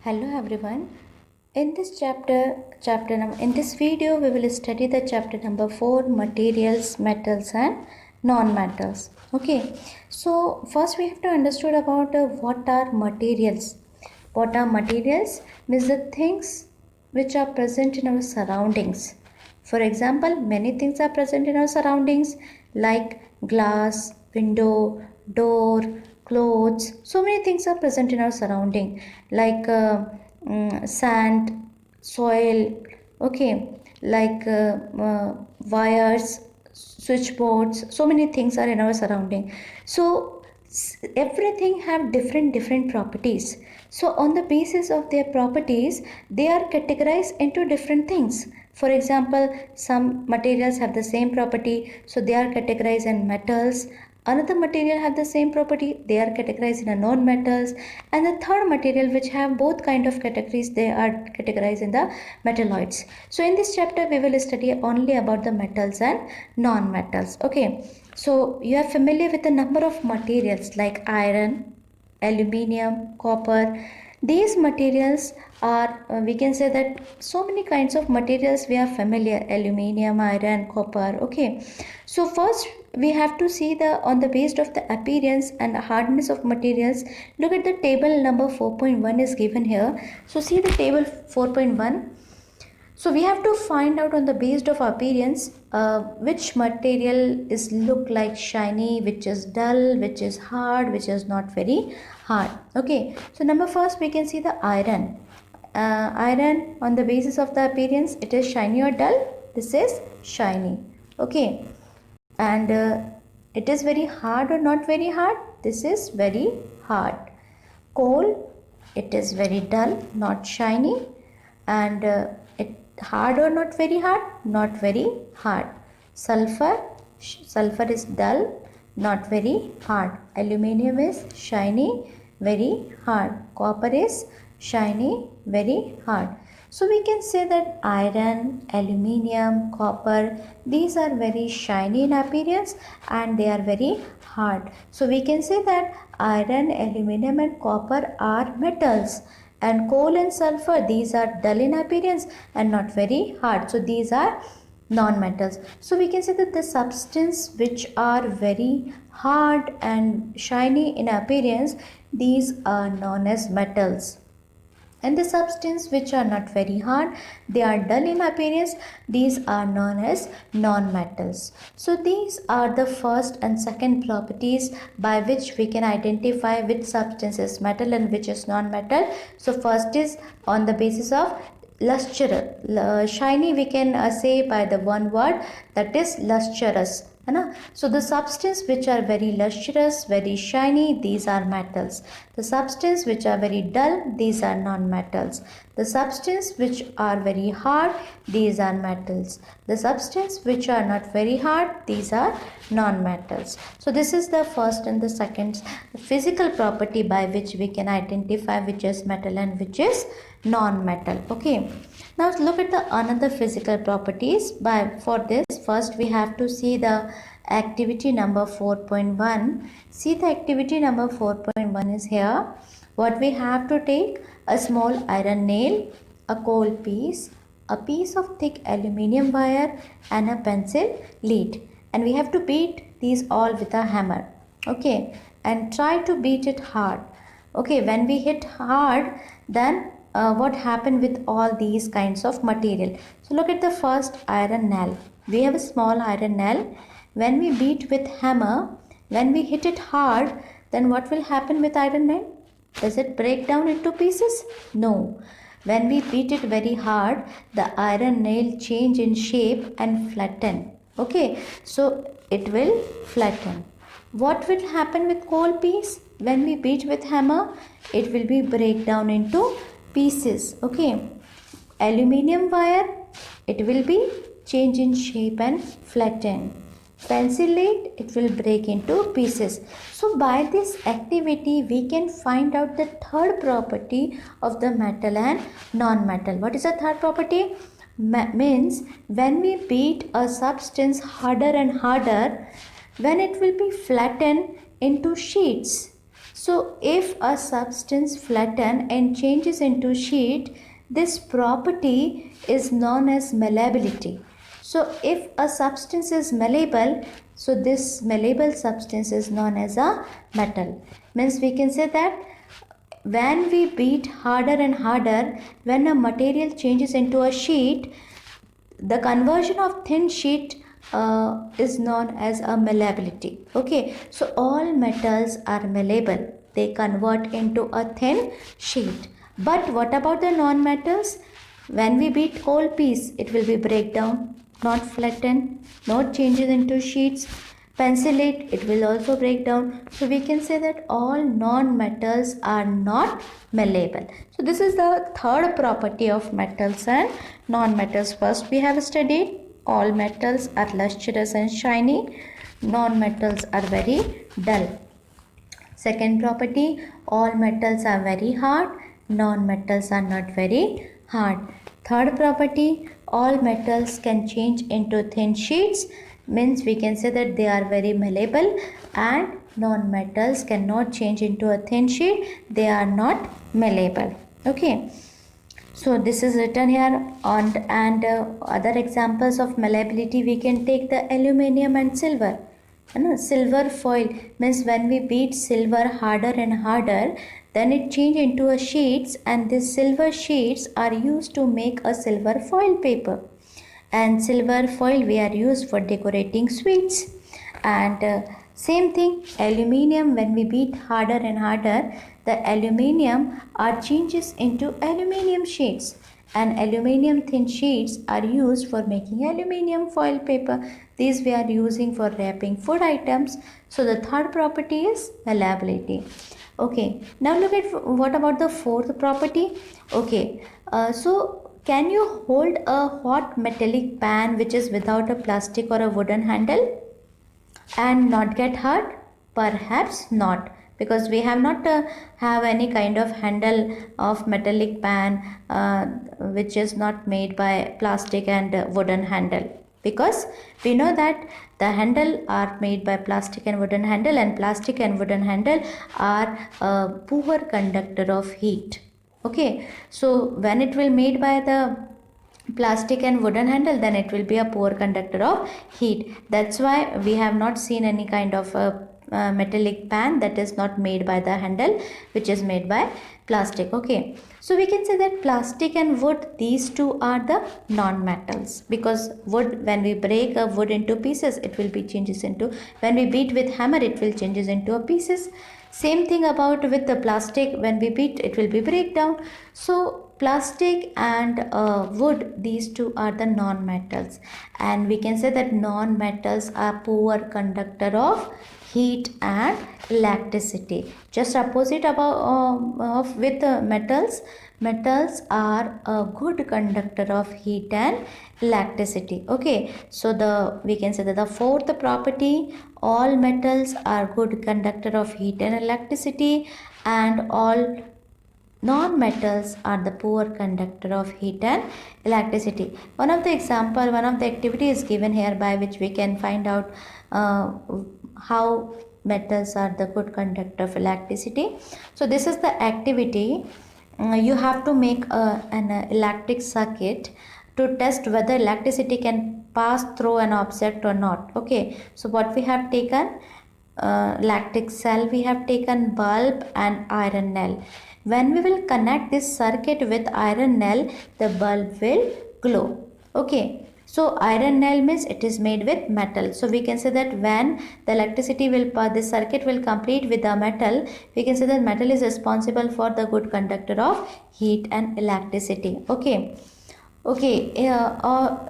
Hello everyone. In this in this video, we will study the chapter number 4, materials, metals, and non-metals. Okay. So first, we have to understand about what are materials. What are materials? Means the things which are present in our surroundings. For example, many things are present in our surroundings like glass, window, door, clothes. So many things are present in our surrounding like sand, soil, okay, like wires, switchboards. So many things are in our surrounding. So everything have different properties. So on the basis of their properties, they are categorized into different things. For example, some materials have the same property, so they are categorized in metals. Another material have the same property, they are categorized in a non-metals. And the third material which have both kind of categories, they are categorized in the metalloids. So in this chapter, we will study only about the metals and non-metals. Okay. So you are familiar with the number of materials like iron, aluminium, copper. These materials are, we can say that so many kinds of materials we are familiar, aluminium, iron, copper. Okay. So first we have to see the on the basis of the appearance and hardness of materials. Look at the table number 4.1 is given here. So see the table 4.1. So we have to find out on the basis of appearance which material is look like shiny, which is dull, which is hard, which is not very hard. Okay. So number first we can see the iron. Iron on the basis of the appearance, it is shiny or dull. This is shiny. Okay. And it is very hard or not very hard. This is very hard. Coal, it is very dull, not shiny. And it hard or not very hard, not very hard. Sulfur, sulfur is dull, not very hard. Aluminium is shiny, very hard. Copper is shiny, very hard. So we can say that iron, aluminium, copper, these are very shiny in appearance and they are very hard. So we can say that iron, aluminium and copper are metals, and coal and sulfur, these are dull in appearance and not very hard. So these are non-metals. So we can say that the substance which are very hard and shiny in appearance, these are known as metals. And the substance which are not very hard, they are dull in appearance, these are known as non-metals. So these are the first and second properties by which we can identify which substance is metal and which is non-metal. So first is on the basis of luster. Shiny we can say by the one word, that is lustrous. So the substance which are very lustrous, very shiny, these are metals. The substance which are very dull, these are non-metals. The substance which are very hard, these are metals. The substance which are not very hard, these are non-metals. So this is the first and the second physical property by which we can identify which is metal and which is non-metal. Okay. Now look at the another physical properties. For this, first we have to see the activity number 4.1. See the activity number 4.1 is here. What we have to take: a small iron nail, a coal piece, a piece of thick aluminium wire and a pencil lead. And we have to beat these all with a hammer. Okay. And try to beat it hard. Okay. When we hit hard, then what happened with all these kinds of material. So look at the first iron nail. We have a small iron nail. When we beat with hammer, when we hit it hard, then what will happen with iron nail? Does it break down into pieces? No. When we beat it very hard, the iron nail change in shape and flatten. Okay, so it will flatten. What will happen with coal piece? When we beat with hammer, it will be break down into pieces. Okay. Aluminium wire, it will be change in shape and flatten. Pencil lead, it will break into pieces. So by this activity, we can find out the third property of the metal and non-metal. What is the third property? Means when we beat a substance harder and harder, when it will be flattened into sheets. So if a substance flattens and changes into sheet, this property is known as malleability. So if a substance is malleable, so this malleable substance is known as a metal. Means we can say that when we beat harder and harder, when a material changes into a sheet, the conversion of thin sheet is known as a malleability. Okay, so all metals are malleable, they convert into a thin sheet. But what about the non-metals? When we beat whole piece, it will be breakdown, not flatten, not changes into sheets. Pencil it will also break down. So we can say that all non-metals are not malleable. So this is the third property of metals and non-metals. First we have studied all metals are lustrous and shiny, non-metals are very dull. Second property, all metals are very hard, non-metals are not very hard. Third property, all metals can change into thin sheets, means we can say that they are very malleable, and non-metals cannot change into a thin sheet, they are not malleable. Okay. So this is written here on, and other examples of malleability we can take the aluminium and silver. Silver foil means when we beat silver harder and harder, then it change into a sheets, and these silver sheets are used to make a silver foil paper. And silver foil we are used for decorating sweets. And same thing, aluminium, when we beat harder and harder, the aluminium are changes into aluminium sheets, and aluminium thin sheets are used for making aluminium foil paper. These we are using for wrapping food items. So the third property is malleability. Okay, now look at what about the fourth property. Okay, so can you hold a hot metallic pan which is without a plastic or a wooden handle and not get hurt? Perhaps not, because we have not have any kind of handle of metallic pan which is not made by plastic and wooden handle, because we know that the handle are made by plastic and wooden handle, and plastic and wooden handle are a poor conductor of heat. Okay, so when it will made by the plastic and wooden handle, then it will be a poor conductor of heat. That's why we have not seen any kind of a metallic pan that is not made by the handle, which is made by plastic. Okay, so we can say that plastic and wood, these two are the non-metals, because wood, when we break a wood into pieces, it will be changes into, when we beat with hammer, it will changes into a pieces. Same thing about with the plastic, when we beat, it will be breakdown. So plastic and wood, these two are the non-metals, and we can say that non-metals are poor conductor of heat and electricity. Just opposite about of with metals, metals are a good conductor of heat and electricity. Okay, so the we can say that the fourth property, all metals are good conductor of heat and electricity, and all non-metals are the poor conductor of heat and electricity. One of the example, one of the activity is given here by which we can find out how metals are the good conductor of electricity. So this is the activity. You have to make an electric circuit to test whether electricity can pass through an object or not. Okay, so what we have taken, electric cell, we have taken bulb and iron nail. When we will connect this circuit with iron nail, the bulb will glow. Okay, so iron nail means it is made with metal. So we can say that when the electricity will pass, this circuit will complete with the metal, we can say that metal is responsible for the good conductor of heat and electricity. Okay. Okay,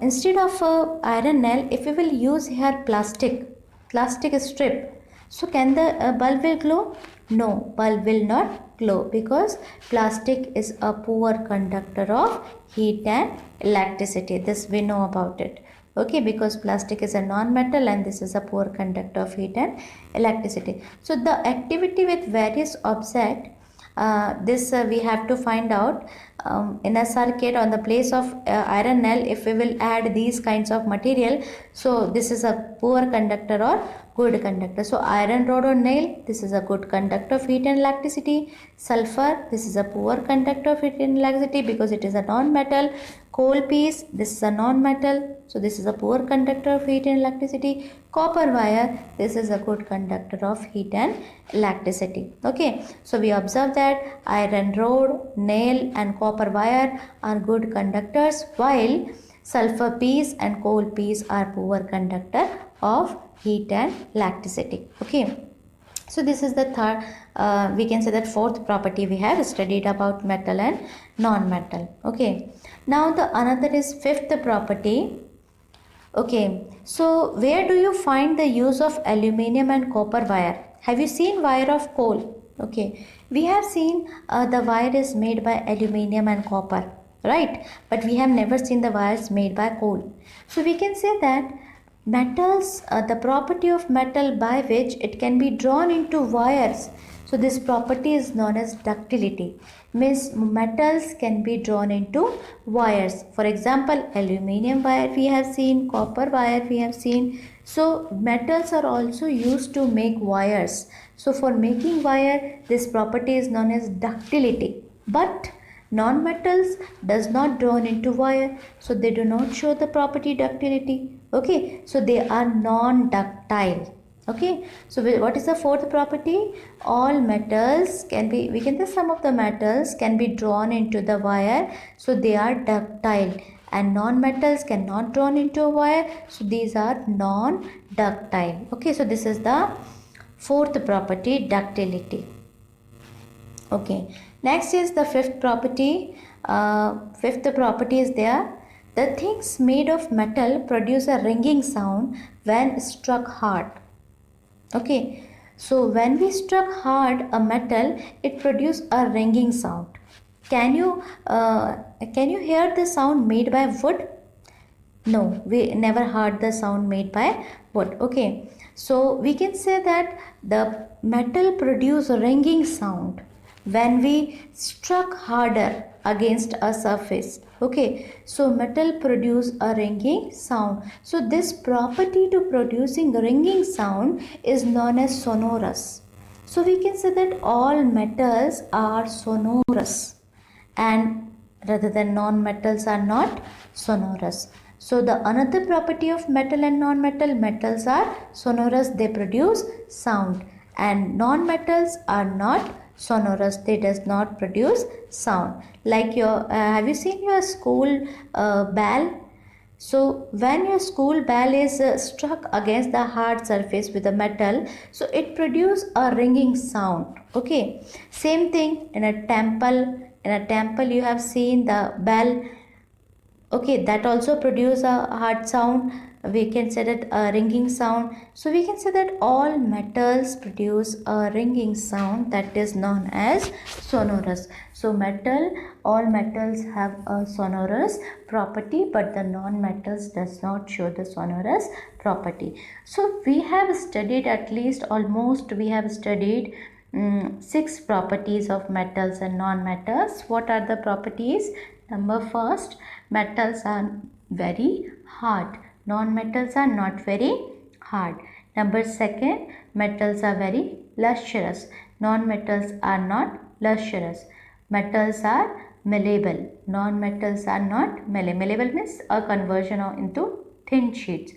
instead of iron nail, if we will use here plastic strip, so can the bulb will glow? No, bulb will not glow, because plastic is a poor conductor of heat and electricity. This we know about it. Okay, because plastic is a non-metal and this is a poor conductor of heat and electricity. So the activity with various objects, this we have to find out in a circuit on the place of iron nail. If we will add these kinds of material, so this is a poor conductor or good conductor. So iron rod or nail, this is a good conductor of heat and electricity. Sulfur, this is a poor conductor of heat and electricity because it is a non-metal. Coal piece, this is a non-metal, so this is a poor conductor of heat and electricity. Copper wire, this is a good conductor of heat and electricity. Okay, so we observe that iron rod, nail and copper wire are good conductors, while sulfur piece and coal piece are poor conductor of heat and electricity. Okay, so this is the third, we can say that fourth property we have studied about metal and non-metal. Okay, now the another is fifth property. Okay, so where do you find the use of aluminium and copper wire? Have you seen wire of coal? Okay, we have seen the wire is made by aluminium and copper, right? But we have never seen the wires made by coal. So we can say that metals, the property of metal by which it can be drawn into wires. So this property is known as ductility. Means metals can be drawn into wires. For example, aluminium wire we have seen, copper wire we have seen. So metals are also used to make wires. So for making wire, this property is known as ductility. But non-metals does not drawn into wire, so they do not show the property ductility. Okay, so they are non-ductile. Okay, so what is the fourth property? All metals can be, we can say some of the metals can be drawn into the wire, so they are ductile, and non-metals cannot drawn into a wire, so these are non-ductile. Okay, so this is the fourth property, ductility. Okay, next is the fifth property. Fifth property is there. The things made of metal produce a ringing sound when struck hard. Okay, so when we struck hard a metal, it produces a ringing sound. Can you hear the sound made by wood? No, we never heard the sound made by wood. Okay, so we can say that the metal produce a ringing sound when we struck harder against a surface. Okay, so metal produce a ringing sound. So this property to producing ringing sound is known as sonorous. So we can say that all metals are sonorous, and rather than non-metals are not sonorous. So the another property of metal and non-metal, metals are sonorous, they produce sound, and non-metals are not sonorous, they does not produce sound. Like your have you seen your school bell? So when your school bell is struck against the hard surface with a metal, so it produces a ringing sound. Okay, same thing in a temple. In a temple you have seen the bell. Okay, that also produce a hard sound. We can say that a ringing sound. So we can say that all metals produce a ringing sound that is known as sonorous. So all metals have a sonorous property, but the non-metals does not show the sonorous property. So we have studied at least almost we have studied 6 properties of metals and non-metals. What are the properties? Number first, metals are very hard. Non-metals are not very hard. Number second, metals are very lustrous. Non-metals are not lustrous. Metals are malleable. Non-metals are not malleable. Malleable means a conversion into thin sheets.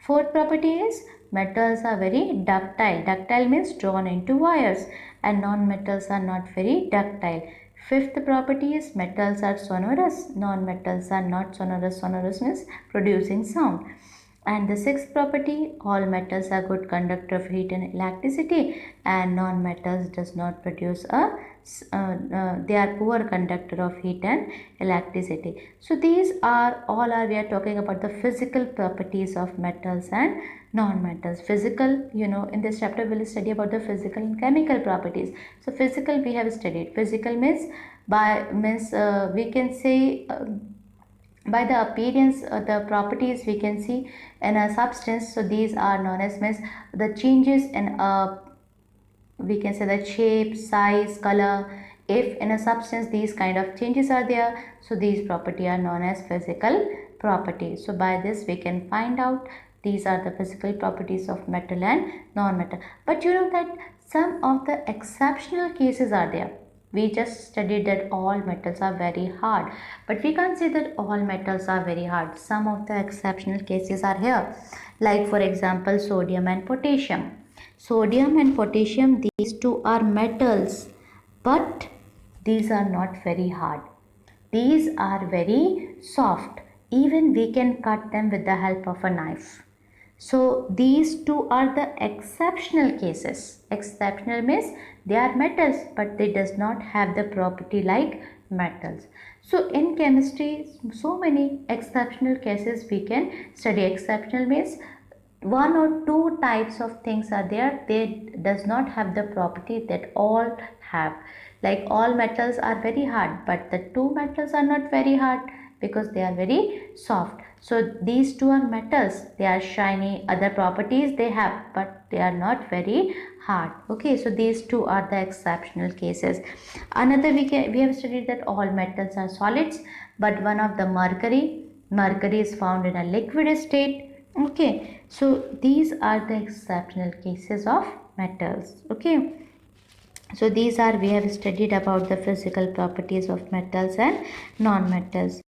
Fourth property is metals are very ductile. Ductile means drawn into wires, and non-metals are not very ductile. Fifth property is metals are sonorous, non-metals are not sonorous. Sonorous means producing sound. And the sixth property, all metals are good conductor of heat and electricity, and non-metals does not produce they are poor conductor of heat and electricity. So these are all we are talking about the physical properties of metals and non-metals. Physical, in this chapter we will study about the physical and chemical properties. So physical we have studied. Physical means we can say by the appearance, the properties we can see in a substance. So these are known as the changes in we can say that shape, size, color. If in a substance these kind of changes are there, so these property are known as physical properties. So by this we can find out These are the physical properties of metal and non-metal. But you know that some of the exceptional cases are there. We just studied that all metals are very hard, but we can't say that all metals are very hard. Some of the exceptional cases are here, like for example sodium and potassium. Sodium and potassium, these two are metals, but these are not very hard. These are very soft. Even we can cut them with the help of a knife. So these two are the exceptional cases. Exceptional means they are metals, but they does not have the property like metals. So in chemistry, so many exceptional cases we can study. Exceptional means one or two types of things are there, they does not have the property that all have. Like all metals are very hard, but the two metals are not very hard because they are very soft. So these two are metals, they are shiny, other properties they have, but they are not very hard. Okay, so these two are the exceptional cases. Another we have studied that all metals are solids, but one of the mercury is found in a liquid state. Okay, so these are the exceptional cases of metals. Okay, so these are, we have studied about the physical properties of metals and non-metals.